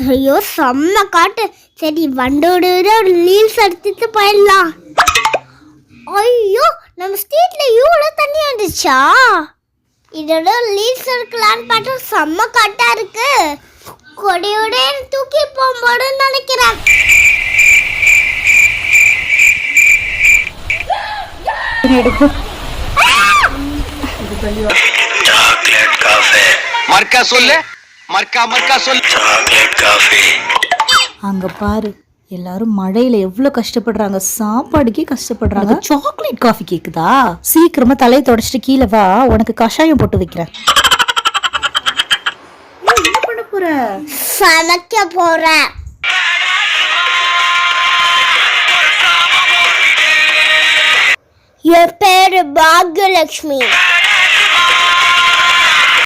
ஐயோ செம்ம காட்டு. சரி வண்டோட ரீல்ஸ் எடுத்துட்டு போயிடலாம். ஐயோ நம்ம ஸ்ட்ரீட்ல இவ்வளோ தண்ணி வந்துச்சா? இதோட ரீல்ஸ் எடுக்கலான்னு பார்த்தா செம்ம காட்டா இருக்கு. கொடியோட தூக்கி போகும்போதுன்னு நினைக்கிறேன். சாக்லேட் காஃபி மர்க்கா சொல்லு, மர்க்கா மர்க்கா சொல்லு. Chocolate coffee. அங்க பாரு, எல்லாரும் மழையில எவ்வளவு கஷ்டப்படுறாங்க, சாப்பாடுக்கே கஷ்டப்படுறாங்க. சாக்லேட் காஃபி கேக்குதா? சீக்கிரமா தலையை தொடச்சிட்டு கீழே வா, உனக்கு கஷாயம் போட்டு வைக்கிறேன். என்ன பண்ண போற? சமைக்க போறேன். என் பேரு பாக்யலட்சுமி.